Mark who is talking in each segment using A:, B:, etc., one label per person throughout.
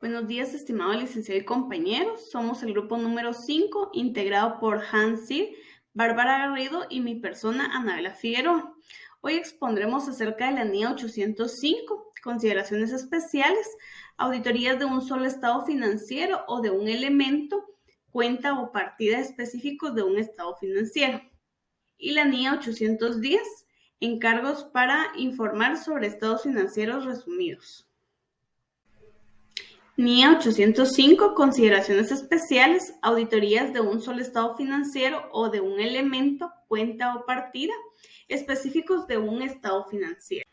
A: Buenos días, estimado licenciado y compañeros. Somos el grupo número 5, integrado por Hans Sir, Bárbara Garrido y mi persona, Anabela Figueroa. Hoy expondremos acerca de la NIA 805, consideraciones especiales, auditorías de un solo estado financiero o de un elemento, cuenta o partida específicos de un estado financiero. Y la NIA 810, encargos para informar sobre estados financieros resumidos. NIA 805, consideraciones especiales, auditorías de un solo estado financiero o de un elemento, cuenta o partida, específicos de un estado financiero.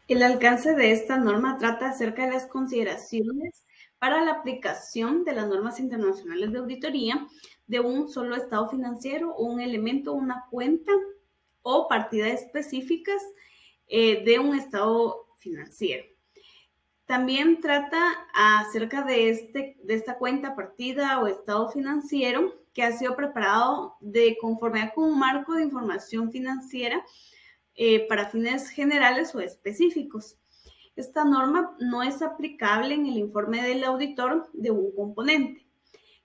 A: El alcance de esta norma trata acerca de las consideraciones para la aplicación de las normas internacionales de auditoría de un solo estado financiero o un elemento, una cuenta o partida específicas de un estado financiero. También trata acerca de esta cuenta, partida o estado financiero que ha sido preparado de conformidad con un marco de información financiera para fines generales o específicos. Esta norma no es aplicable en el informe del auditor de un componente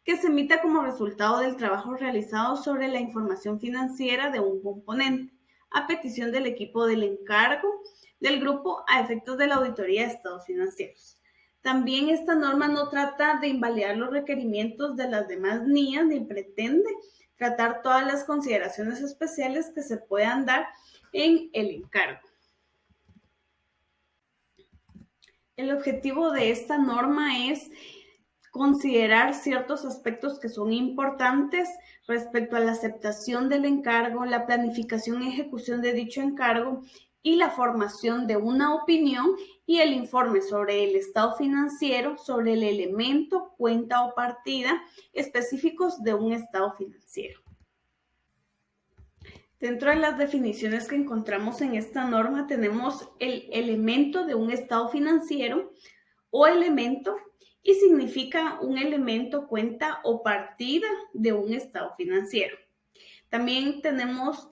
A: que se emita como resultado del trabajo realizado sobre la información financiera de un componente, a petición del equipo del encargo del grupo a efectos de la auditoría de estados financieros. También esta norma no trata de invalidar los requerimientos de las demás NIAs ni pretende tratar todas las consideraciones especiales que se puedan dar en el encargo. El objetivo de esta norma es considerar ciertos aspectos que son importantes respecto a la aceptación del encargo, la planificación y ejecución de dicho encargo y la formación de una opinión y el informe sobre el estado financiero, sobre el elemento, cuenta o partida específicos de un estado financiero. Dentro de las definiciones que encontramos en esta norma tenemos el elemento de un estado financiero o elemento y significa un elemento, cuenta o partida de un estado financiero. También tenemos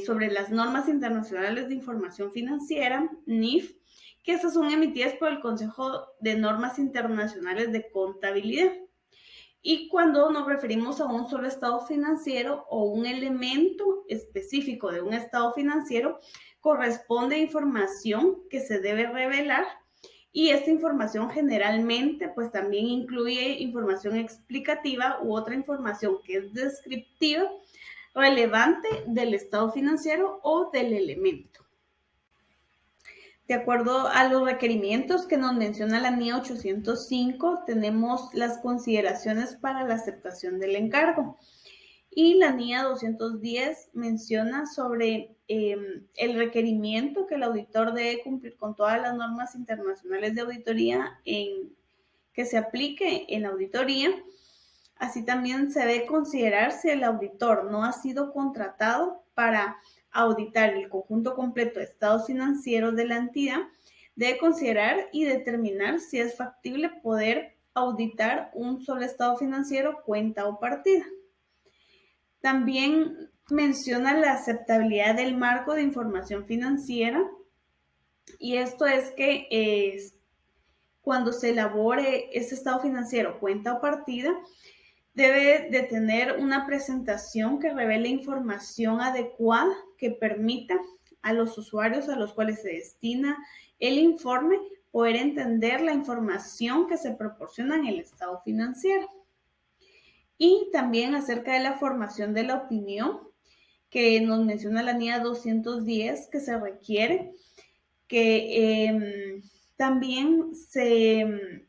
A: sobre las normas internacionales de información financiera, NIF, que estas son emitidas por el Consejo de Normas Internacionales de Contabilidad. Y cuando nos referimos a un solo estado financiero o un elemento específico de un estado financiero, corresponde información que se debe revelar y esta información generalmente pues también incluye información explicativa u otra información que es descriptiva, relevante del estado financiero o del elemento. De acuerdo a los requerimientos que nos menciona la NIA 805, tenemos las consideraciones para la aceptación del encargo. Y la NIA 210 menciona sobre el requerimiento que el auditor debe cumplir con todas las normas internacionales de auditoría que se aplique en la auditoría. Así también se debe considerar si el auditor no ha sido contratado para auditar el conjunto completo de estados financieros de la entidad, debe considerar y determinar si es factible poder auditar un solo estado financiero, cuenta o partida. También menciona la aceptabilidad del marco de información financiera y esto es que cuando se elabore ese estado financiero, cuenta o partida, debe de tener una presentación que revele información adecuada que permita a los usuarios a los cuales se destina el informe poder entender la información que se proporciona en el estado financiero. Y también acerca de la formación de la opinión que nos menciona la NIA 210 que se requiere, que también se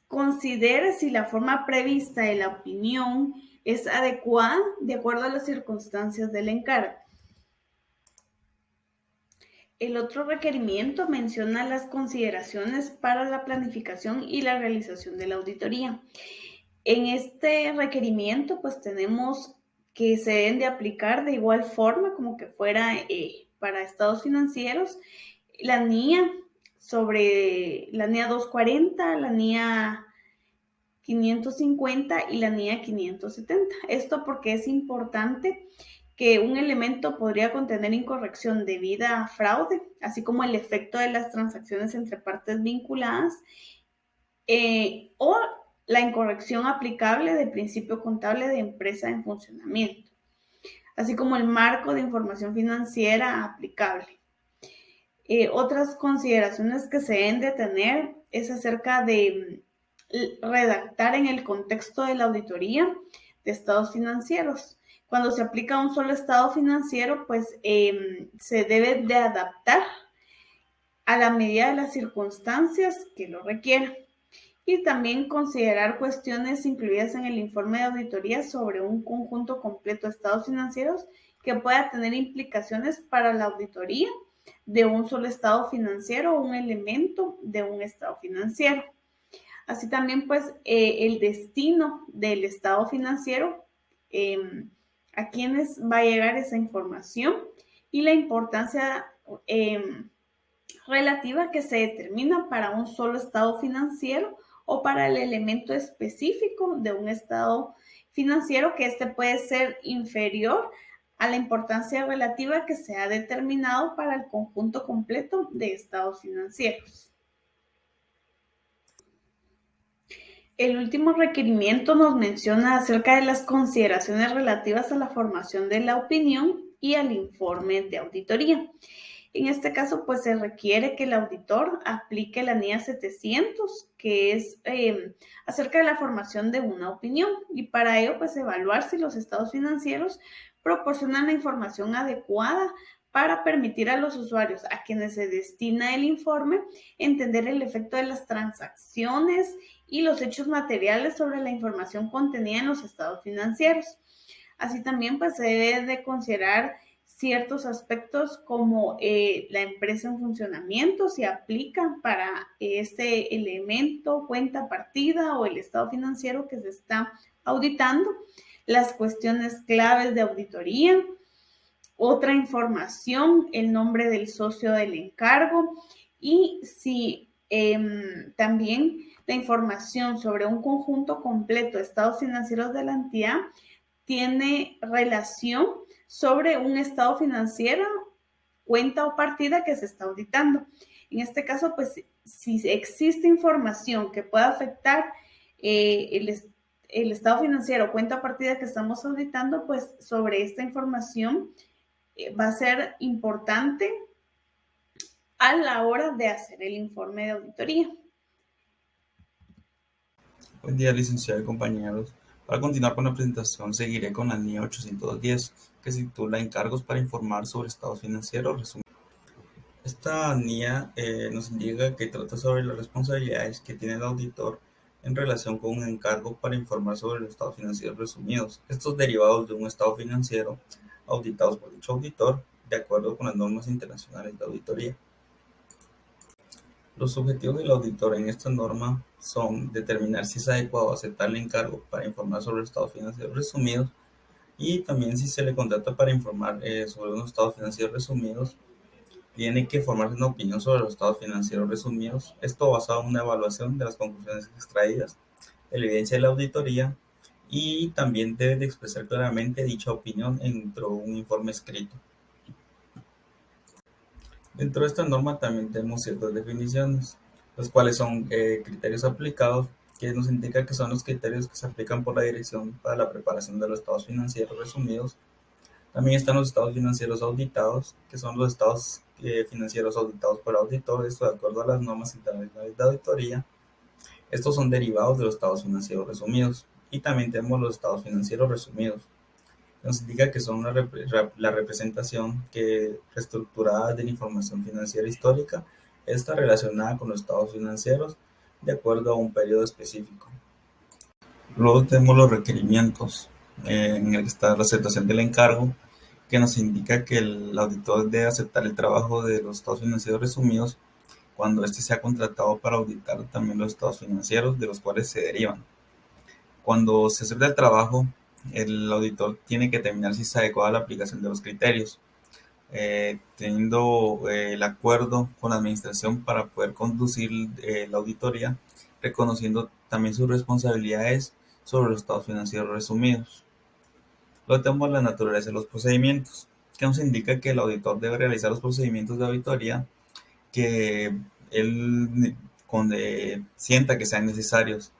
A: considere si la forma prevista de la opinión es adecuada de acuerdo a las circunstancias del encargo. El otro requerimiento menciona las consideraciones para la planificación y la realización de la auditoría. En este requerimiento, pues tenemos que se deben de aplicar de igual forma como que fuera para estados financieros, la NIA sobre la NIA 240, la NIA 550 y la NIA 570. Esto porque es importante que un elemento podría contener incorrección debida a fraude, así como el efecto de las transacciones entre partes vinculadas, o la incorrección aplicable del principio contable de empresa en funcionamiento, así como el marco de información financiera aplicable. Otras consideraciones que se deben de tener es acerca de redactar en el contexto de la auditoría de estados financieros. Cuando se aplica un solo estado financiero, pues se debe de adaptar a la medida de las circunstancias que lo requieran. Y también considerar cuestiones incluidas en el informe de auditoría sobre un conjunto completo de estados financieros que pueda tener implicaciones para la auditoría de un solo estado financiero o un elemento de un estado financiero. Así también, pues, el destino del estado financiero, a quiénes va a llegar esa información y la importancia relativa que se determina para un solo estado financiero o para el elemento específico de un estado financiero, que este puede ser inferior a la importancia relativa que se ha determinado para el conjunto completo de estados financieros. El último requerimiento nos menciona acerca de las consideraciones relativas a la formación de la opinión y al informe de auditoría. En este caso, pues se requiere que el auditor aplique la NIA 700, que es acerca de la formación de una opinión, y para ello, pues evaluar si los estados financieros proporcionan la información adecuada para permitir a los usuarios a quienes se destina el informe entender el efecto de las transacciones y los hechos materiales sobre la información contenida en los estados financieros. Así también, pues se debe de considerar ciertos aspectos como la empresa en funcionamiento, si aplica para este elemento, cuenta partida o el estado financiero que se está auditando, las cuestiones claves de auditoría, otra información, el nombre del socio del encargo y si también la información sobre un conjunto completo de estados financieros de la entidad tiene relación sobre un estado financiero, cuenta o partida que se está auditando. En este caso, pues, si existe información que pueda afectar el estado financiero, cuenta o partida que estamos auditando, pues sobre esta información va a ser importante a la hora de hacer el informe de auditoría.
B: Buen día, licenciado y compañeros. Para continuar con la presentación, seguiré con la NIA 810, que se titula Encargos para informar sobre estados financieros resumidos. Esta NIA nos indica que trata sobre las responsabilidades que tiene el auditor en relación con un encargo para informar sobre los estados financieros resumidos, estos derivados de un estado financiero auditados por dicho auditor, de acuerdo con las normas internacionales de auditoría. Los objetivos del auditor en esta norma son determinar si es adecuado aceptar el encargo para informar sobre los estados financieros resumidos y también si se le contrata para informar sobre unos estados financieros resumidos, tiene que formarse una opinión sobre los estados financieros resumidos, esto basado en una evaluación de las conclusiones extraídas de la evidencia de la auditoría y también debe de expresar claramente dicha opinión dentro de un informe escrito. Dentro de esta norma también tenemos ciertas definiciones, los cuales son criterios aplicados, que nos indica que son los criterios que se aplican por la dirección para la preparación de los estados financieros resumidos. También están los estados financieros auditados, que son los estados financieros auditados por el auditor, esto de acuerdo a las normas internacionales de auditoría. Estos son derivados de los estados financieros resumidos. Y también tenemos los estados financieros resumidos, nos indica que son la representación reestructurada de la información financiera histórica, está relacionada con los estados financieros de acuerdo a un periodo específico. Luego tenemos los requerimientos, en el que está la aceptación del encargo, que nos indica que el auditor debe aceptar el trabajo de los estados financieros resumidos cuando éste sea contratado para auditar también los estados financieros de los cuales se derivan. Cuando se acepta el trabajo, el auditor tiene que determinar si se adecuada la aplicación de los criterios, teniendo el acuerdo con la administración para poder conducir la auditoría, reconociendo también sus responsabilidades sobre los estados financieros resumidos. Luego tenemos la naturaleza de los procedimientos, que nos indica que el auditor debe realizar los procedimientos de auditoría que él sienta que sean necesarios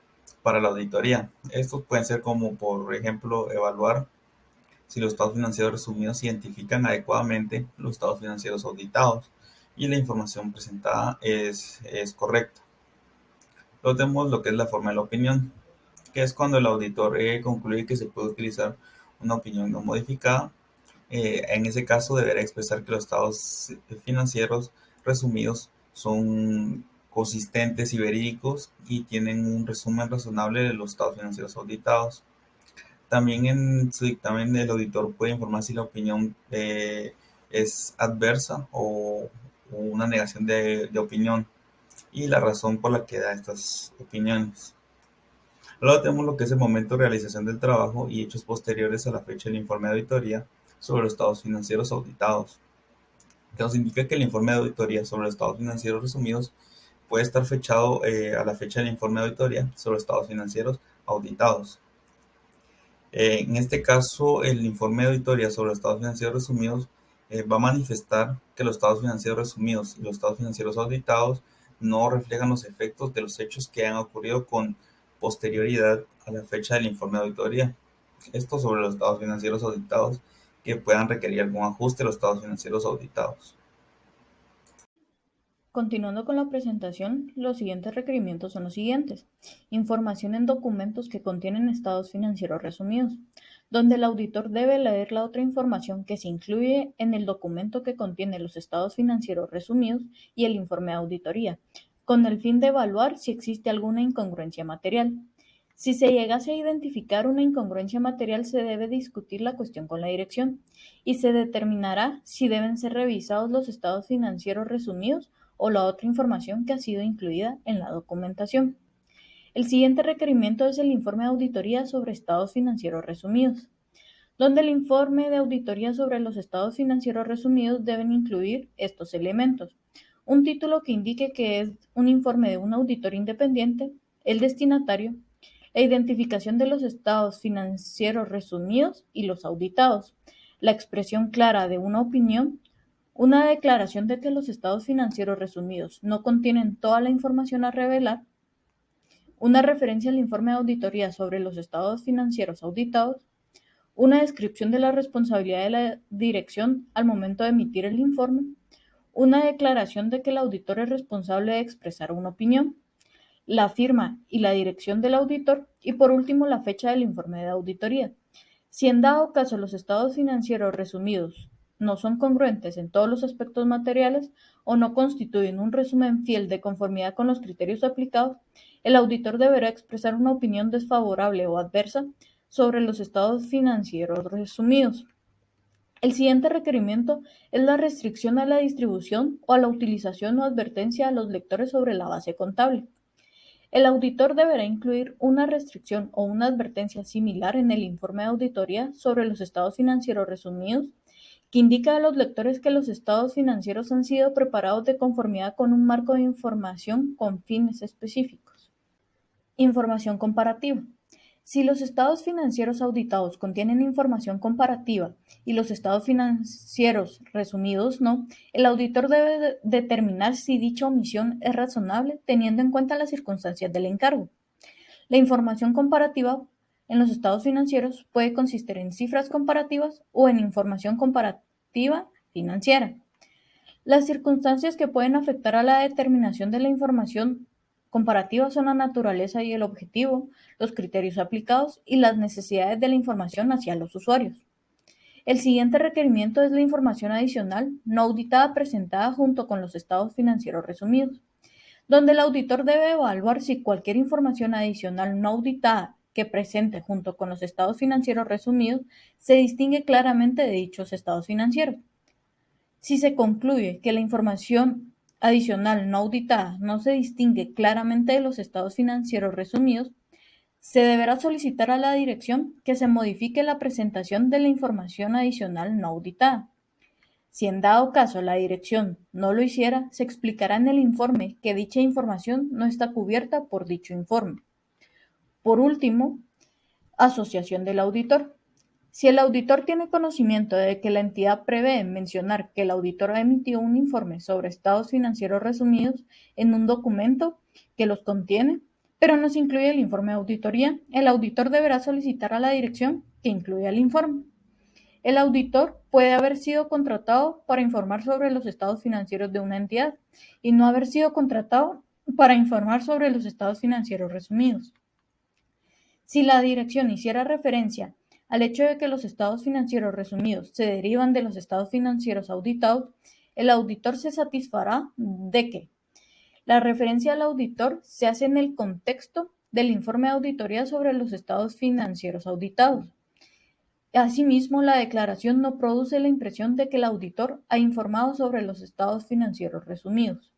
B: para la auditoría. Estos pueden ser como, por ejemplo, evaluar si los estados financieros resumidos identifican adecuadamente los estados financieros auditados y la información presentada es correcta. Luego tenemos lo que es la forma de la opinión, que es cuando el auditor concluye que se puede utilizar una opinión no modificada. En ese caso deberá expresar que los estados financieros resumidos son consistentes y verídicos y tienen un resumen razonable de los estados financieros auditados. También en su dictamen el auditor puede informar si la opinión es adversa o una negación de opinión y la razón por la que da estas opiniones. Luego tenemos lo que es el momento de realización del trabajo y hechos posteriores a la fecha del informe de auditoría sobre los estados financieros auditados, que nos indica que el informe de auditoría sobre los estados financieros resumidos puede estar fechado a la fecha del informe de auditoría sobre los estados financieros auditados. En este caso, el informe de auditoría sobre los estados financieros resumidos va a manifestar que los estados financieros resumidos y los estados financieros auditados no reflejan los efectos de los hechos que han ocurrido con posterioridad a la fecha del informe de auditoría. Esto sobre los estados financieros auditados que puedan requerir algún ajuste de los estados financieros auditados.
C: Continuando con la presentación, los siguientes requerimientos son los siguientes. Información en documentos que contienen estados financieros resumidos, donde el auditor debe leer la otra información que se incluye en el documento que contiene los estados financieros resumidos y el informe de auditoría, con el fin de evaluar si existe alguna incongruencia material. Si se llegase a identificar una incongruencia material, se debe discutir la cuestión con la dirección y se determinará si deben ser revisados los estados financieros resumidos o la otra información que ha sido incluida en la documentación. El siguiente requerimiento es el informe de auditoría sobre estados financieros resumidos, donde el informe de auditoría sobre los estados financieros resumidos deben incluir estos elementos. Un título que indique que es un informe de un auditor independiente, el destinatario, la identificación de los estados financieros resumidos y los auditados, la expresión clara de una opinión, una declaración de que los estados financieros resumidos no contienen toda la información a revelar, una referencia al informe de auditoría sobre los estados financieros auditados, una descripción de la responsabilidad de la dirección al momento de emitir el informe, una declaración de que el auditor es responsable de expresar una opinión, la firma y la dirección del auditor y por último la fecha del informe de auditoría. Si en dado caso los estados financieros resumidos no son congruentes en todos los aspectos materiales o no constituyen un resumen fiel de conformidad con los criterios aplicados, el auditor deberá expresar una opinión desfavorable o adversa sobre los estados financieros resumidos. El siguiente requerimiento es la restricción a la distribución o a la utilización o advertencia a los lectores sobre la base contable. El auditor deberá incluir una restricción o una advertencia similar en el informe de auditoría sobre los estados financieros resumidos, que indica a los lectores que los estados financieros han sido preparados de conformidad con un marco de información con fines específicos. Información comparativa. Si los estados financieros auditados contienen información comparativa y los estados financieros resumidos no, el auditor debe determinar si dicha omisión es razonable teniendo en cuenta las circunstancias del encargo. La información comparativa en los estados financieros puede consistir en cifras comparativas o en información comparativa financiera. Las circunstancias que pueden afectar a la determinación de la información comparativa son la naturaleza y el objetivo, los criterios aplicados y las necesidades de la información hacia los usuarios. El siguiente requerimiento es la información adicional no auditada presentada junto con los estados financieros resumidos, donde el auditor debe evaluar si cualquier información adicional no auditada que presente junto con los estados financieros resumidos se distingue claramente de dichos estados financieros. Si se concluye que la información adicional no auditada no se distingue claramente de los estados financieros resumidos, se deberá solicitar a la dirección que se modifique la presentación de la información adicional no auditada. Si en dado caso la dirección no lo hiciera, se explicará en el informe que dicha información no está cubierta por dicho informe. Por último, asociación del auditor. Si el auditor tiene conocimiento de que la entidad prevé mencionar que el auditor ha emitido un informe sobre estados financieros resumidos en un documento que los contiene, pero no se incluye el informe de auditoría, el auditor deberá solicitar a la dirección que incluya el informe. El auditor puede haber sido contratado para informar sobre los estados financieros de una entidad y no haber sido contratado para informar sobre los estados financieros resumidos. Si la dirección hiciera referencia al hecho de que los estados financieros resumidos se derivan de los estados financieros auditados, el auditor se satisfará de que la referencia al auditor se hace en el contexto del informe de auditoría sobre los estados financieros auditados. Asimismo, la declaración no produce la impresión de que el auditor ha informado sobre los estados financieros resumidos.